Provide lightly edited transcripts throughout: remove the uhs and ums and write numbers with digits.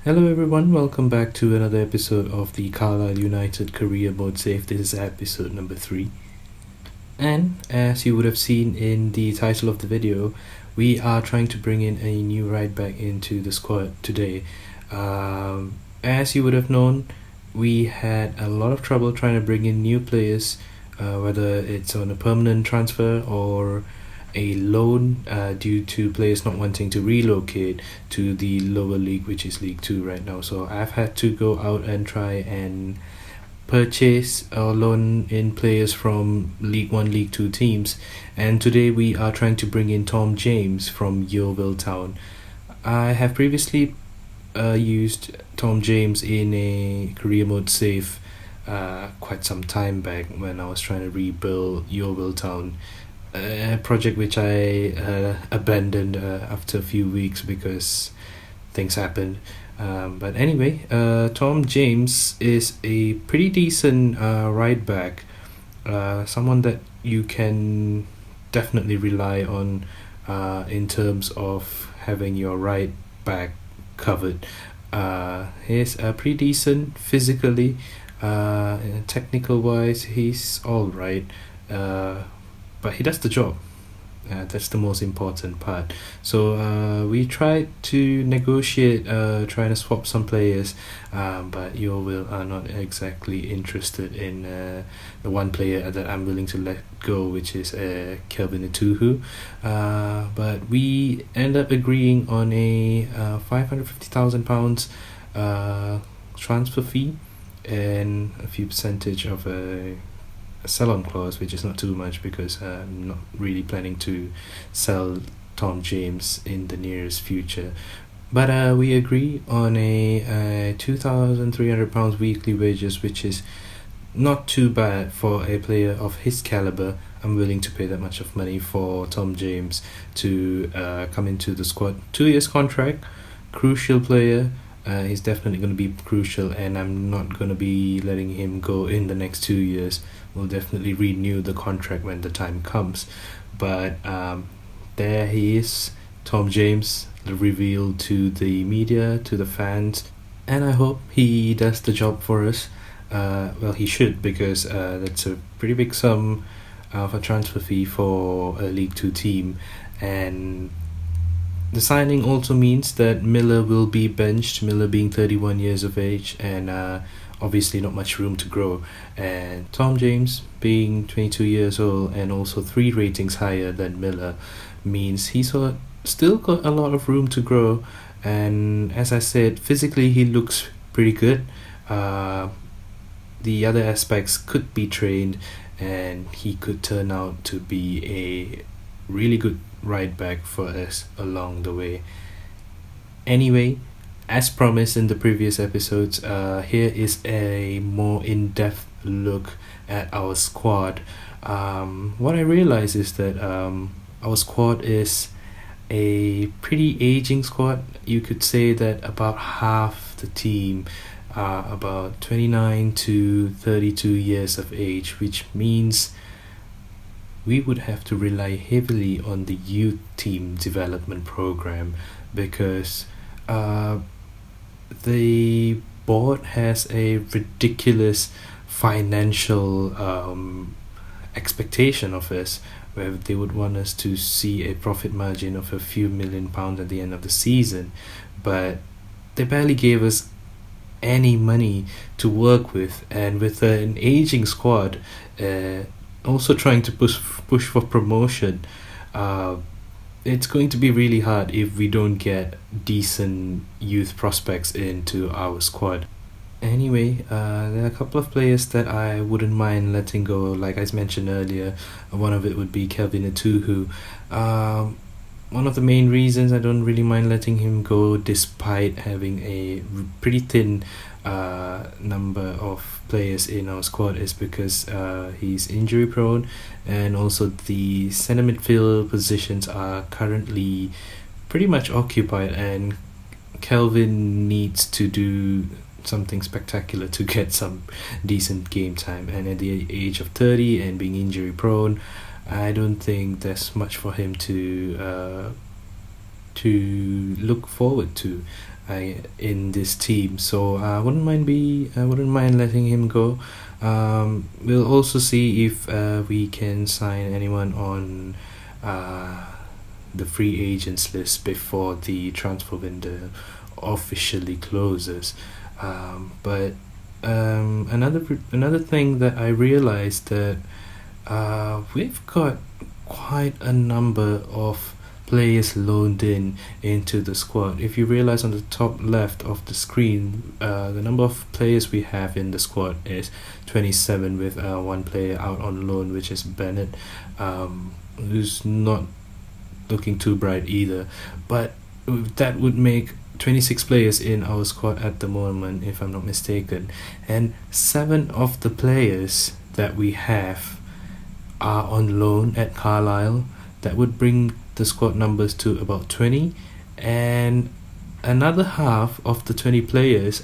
Hello everyone, welcome back to another episode of the Carlisle United Career Mode Safe. This is episode number 3. And as you would have seen in the title of the video, we are trying to bring in a new right back into the squad today. As you would have known, we had a lot of trouble trying to bring in new players, whether it's on a permanent transfer or a loan due to players not wanting to relocate to the lower league, which is League 2 right now. So I've had to go out and try and purchase or loan in players from League 1, League 2 teams. And today we are trying to bring in Tom James from Yeovil Town. I have previously used Tom James in a career mode save quite some time back when I was trying to rebuild Yeovil Town, a project which I abandoned after a few weeks because things happened. But anyway, Tom James is a pretty decent right back, someone that you can definitely rely on in terms of having your right back covered. He's pretty decent physically, technical wise, he's alright. But he does the job. That's the most important part. So we tried to negotiate, trying to swap some players, but Yeovil are not exactly interested in the one player that I'm willing to let go, which is Kelvin Atuhu. But we end up agreeing on a £550,000 transfer fee and a few percentage of a sell-on clause, which is not too much because I'm not really planning to sell Tom James in the nearest future. But we agree on a £2,300 weekly wages, which is not too bad for a player of his caliber. I'm willing to pay that much of money for Tom James to come into the squad. 2 years contract, crucial player. He's definitely going to be crucial, and I'm not going to be letting him go in the next 2 years. We'll definitely renew the contract when the time comes. But there he is, Tom James, revealed to the media, to the fans, and I hope he does the job for us. Well, he should, because that's a pretty big sum of a transfer fee for a League 2 team, and the signing also means that Miller will be benched, Miller being 31 years of age and obviously not much room to grow. And Tom James being 22 years old and also 3 ratings higher than Miller means he's still got a lot of room to grow. And as I said, physically he looks pretty good. The other aspects could be trained, and he could turn out to be a really good right back for us along the way. Anyway, as promised in the previous episodes, here is a more in-depth look at our squad. What I realized is that our squad is a pretty aging squad. You could say that about half the team are about 29 to 32 years of age, which means we would have to rely heavily on the youth team development program, because the board has a ridiculous financial expectation of us, where they would want us to see a profit margin of a few £1,000,000 at the end of the season, but they barely gave us any money to work with. And with an aging squad, also trying to push for promotion, it's going to be really hard if we don't get decent youth prospects into our squad. Anyway, there are a couple of players that I wouldn't mind letting go. Like I mentioned earlier, one of it would be Kelvin Atuhu. One of the main reasons I don't really mind letting him go, despite having a pretty thin number of players in our squad, is because he's injury prone, and also the centre midfield positions are currently pretty much occupied, and Kelvin needs to do something spectacular to get some decent game time. And at the age of 30 and being injury prone, I don't think there's much for him to look forward to. in this team. So I wouldn't mind letting him go. We'll also see if we can sign anyone on the free agents list before the transfer window officially closes. But another thing that I realized that we've got quite a number of players loaned into the squad. If you realize on the top left of the screen, the number of players we have in the squad is 27, with one player out on loan, which is Bennett, who's not looking too bright either. But that would make 26 players in our squad at the moment, if I'm not mistaken, and 7 of the players that we have are on loan at Carlisle. That would bring the squad numbers to about 20, and another half of the 20 players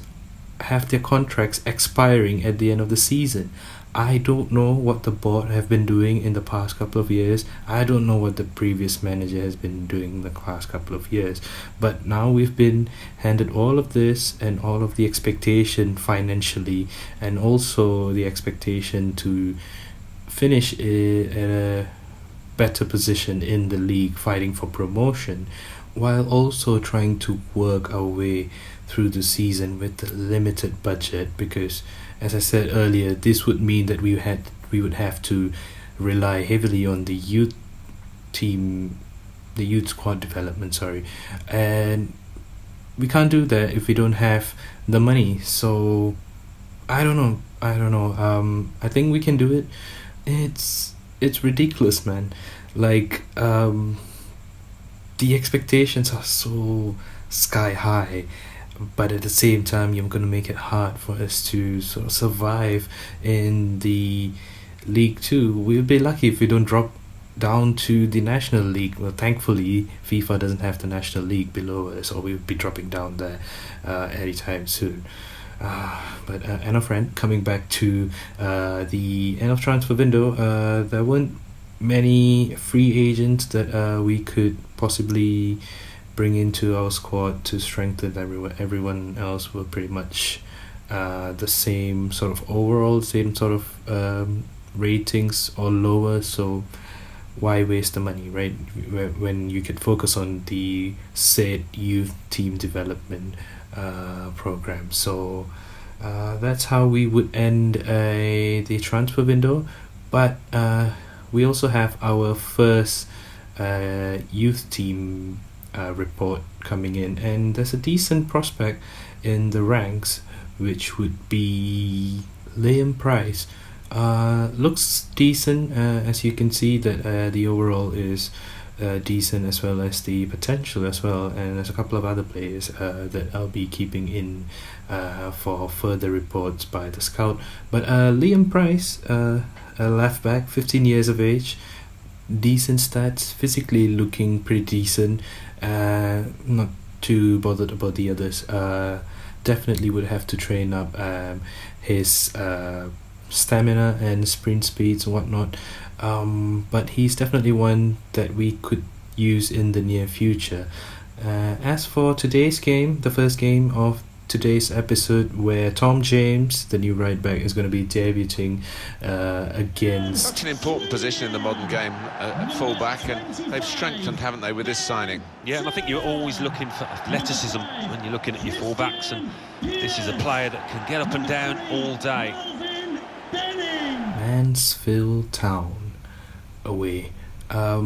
have their contracts expiring at the end of the season. I don't know what the board have been doing in the past couple of years. I don't know what the previous manager has been doing in the past couple of years. But now we've been handed all of this and all of the expectation financially, and also the expectation to finish at a better position in the league, fighting for promotion, while also trying to work our way through the season with the limited budget. Because, as I said earlier, this would mean that we would have to rely heavily on the youth squad development, and we can't do that if we don't have the money. So I don't know. I think we can do it. It's ridiculous, man. Like, the expectations are so sky high, but at the same time you're going to make it hard for us to sort of survive in the League 2. We'll be lucky if we don't drop down to the National League. Well, thankfully FIFA doesn't have the National League below us, or we'll be dropping down there anytime soon. But Anna friend, coming back to the end of transfer window, there weren't many free agents that we could possibly bring into our squad to strengthen everyone else were pretty much the same sort of overall, same sort of ratings or lower. So why waste the money, right, when you could focus on the said youth team development program? So that's how we would end the transfer window. But we also have our first youth team report coming in, and there's a decent prospect in the ranks, which would be Liam Price. Looks decent, as you can see that the overall is decent, as well as the potential as well, and there's a couple of other players that I'll be keeping in for further reports by the scout. But Liam Price, a left back, 15 years of age, decent stats, physically looking pretty decent, not too bothered about the others. Definitely would have to train up his stamina and sprint speeds and whatnot, but he's definitely one that we could use in the near future. As for today's game, the first game of today's episode, where Tom James, the new right back, is going to be debuting against... Such an important position in the modern game at full back, and they've strengthened, haven't they, with this signing? Yeah, and I think you're always looking for athleticism when you're looking at your full-backs, and this is a player that can get up and down all day. Mansfield Town away. I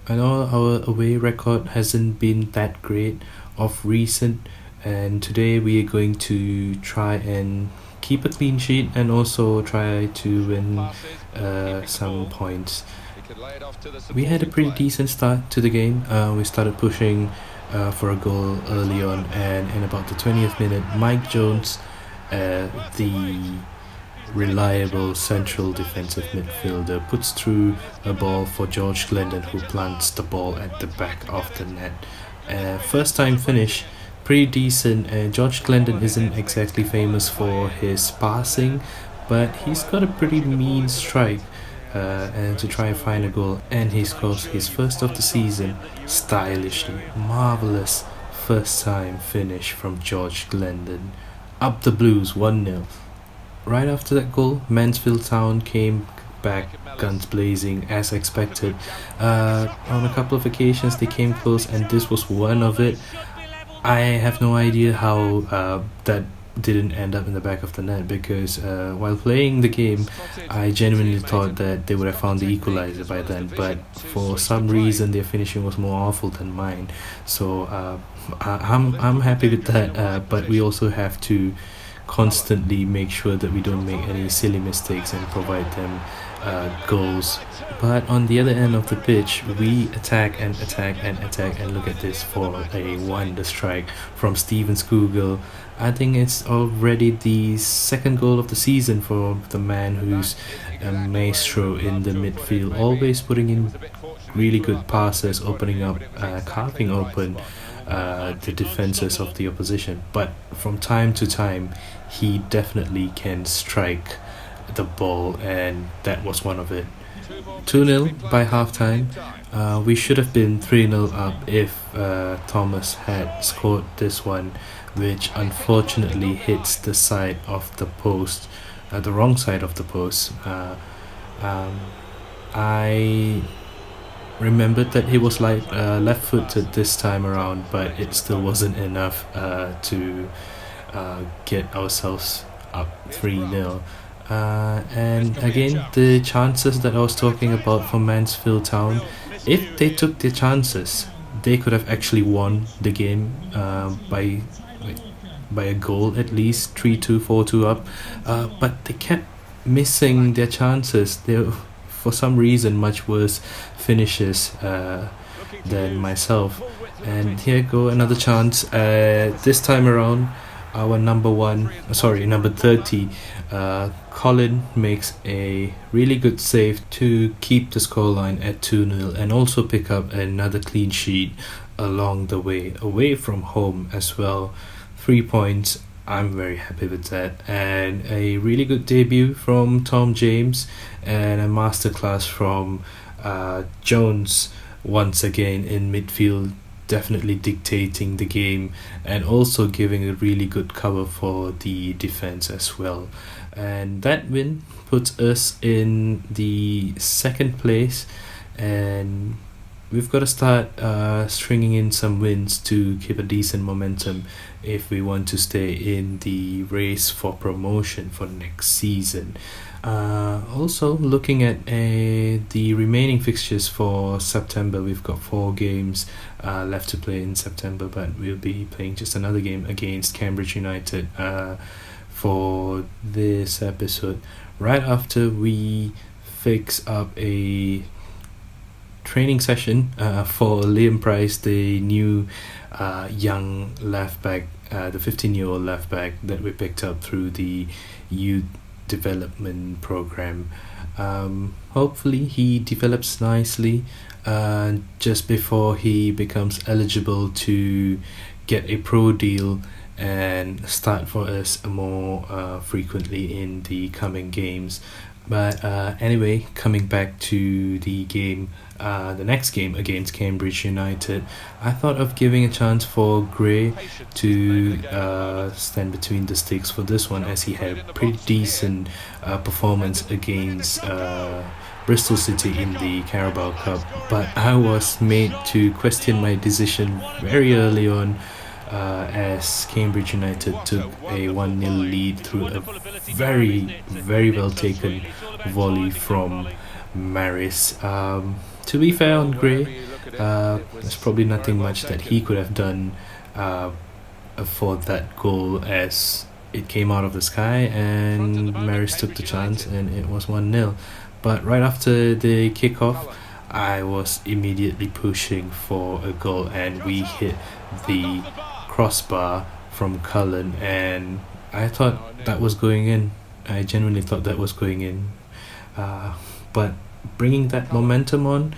know our away record hasn't been that great of recent, and today we are going to try and keep a clean sheet and also try to win some points. We had a pretty decent start to the game. We started pushing for a goal early on, and in about the 20th minute, Mike Jones, the reliable central defensive midfielder, puts through a ball for George Glendon, who plants the ball at the back of the net. First time finish, pretty decent. George Glendon isn't exactly famous for his passing, but he's got a pretty mean strike and to try and find a goal, and he scores his first of the season stylishly. Marvelous first time finish from George Glendon. Up the Blues 1-0. Right after that goal, Mansfield Town came back guns blazing as expected. On a couple of occasions they came close, and this was one of it. I have no idea how that didn't end up in the back of the net, because while playing the game I genuinely thought that they would have found the equalizer by then, but for some reason their finishing was more awful than mine. So I'm happy with that, but we also have to constantly make sure that we don't make any silly mistakes and provide them goals. But on the other end of the pitch, we attack and attack and attack, and look at this for a wonder strike from Steven Skugel. I think it's already the second goal of the season for the man who's a maestro in the midfield, always putting in really good passes, opening up, carving open the defenses of the opposition. But from time to time, he definitely can strike the ball, and that was one of it. 2-0 by halftime. We should have been 3-0 up if Thomas had scored this one, which unfortunately hits the side of the post, the wrong side of the post. I remembered that he was like left-footed this time around, but it still wasn't enough to get ourselves up 3-0. And again, the chances that I was talking about for Mansfield Town, if they took their chances, they could have actually won the game by a goal, at least 3-2, 4-2 up. But they kept missing their chances. They were, for some reason, much worse finishes than myself. And here go another chance. This time around, our number 30, Colin makes a really good save to keep the scoreline at 2-0 and also pick up another clean sheet along the way, away from home as well. 3 points, I'm very happy with that. And a really good debut from Tom James, and a masterclass from Jones once again in midfield, definitely dictating the game and also giving a really good cover for the defense as well. And that win puts us in the second place, and we've got to start stringing in some wins to keep a decent momentum if we want to stay in the race for promotion for next season. Also looking at the remaining fixtures for September, we've got 4 games left to play in September, but we'll be playing just another game against Cambridge United for this episode, right after we fix up a training session for Liam Price, the new young left back, the 15-year-old left back that we picked up through the youth development program. Hopefully he develops nicely just before he becomes eligible to get a pro deal and start for us more frequently in the coming games. But anyway, coming back to the game, the next game against Cambridge United, I thought of giving a chance for Gray to stand between the sticks for this one, as he had a pretty decent performance against Bristol City in the Carabao Cup. But I was made to question my decision very early on, as Cambridge United took a 1-0 lead through a very, very well taken volley from Maris. To be fair on Gray, there's probably nothing much that he could have done for that goal, as it came out of the sky and Maris took the chance and it was 1-0. But right after the kickoff, I was immediately pushing for a goal, and we hit the crossbar from Cullen, and I thought that was going in. I genuinely thought that was going in. But bringing that momentum on,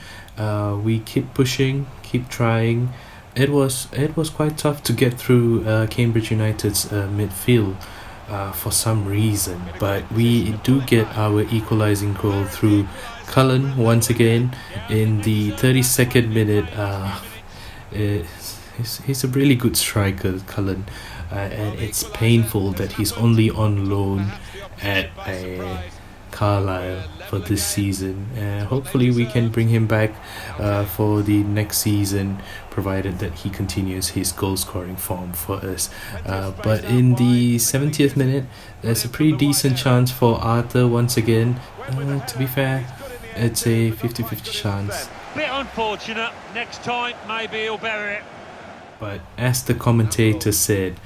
we keep pushing, keep trying. It was quite tough to get through Cambridge United's midfield for some reason, but we do get our equalising goal through Cullen once again in the 32nd minute. he's a really good striker, Cullen, and it's painful that he's only on loan at Carlisle for this season. Hopefully we can bring him back for the next season, provided that he continues his goal scoring form for us. But in the 70th minute, there's a pretty decent chance for Arthur once again. To be fair, it's a 50-50 chance. Bit unfortunate. Next time, maybe he'll bury it. But as the commentator said,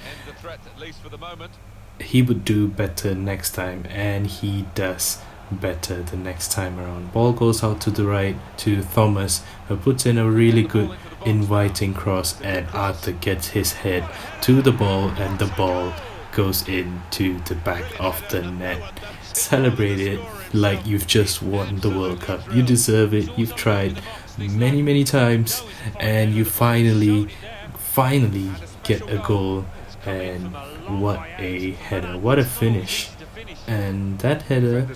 he would do better next time, and he does better the next time around. Ball goes out to the right to Thomas, who puts in a really good inviting cross, and Arthur gets his head to the ball, and the ball goes into the back of the net. Celebrate it like you've just won the World Cup. You deserve it. You've tried many times, and you finally get a goal. And what a header, what a finish. And that header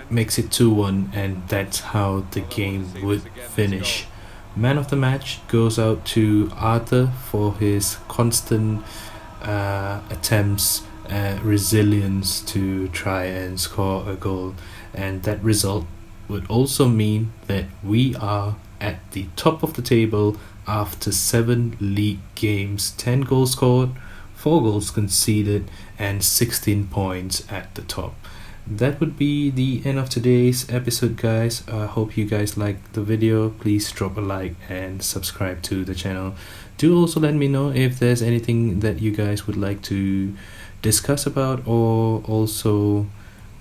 makes it 2-1, and that's how the game would finish. Man of the match goes out to Arthur for his constant attempts, resilience to try and score a goal, and that result would also mean that we are at the top of the table after 7 league games, 10 goals scored, 4 goals conceded, and 16 points at the top. That would be the end of today's episode, guys. I hope you guys liked the video. Please drop a like and subscribe to the channel. Do also let me know if there's anything that you guys would like to discuss about, or also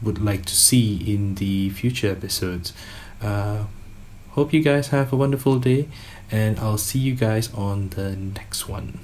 would like to see in the future episodes. Hope you guys have a wonderful day, and I'll see you guys on the next one.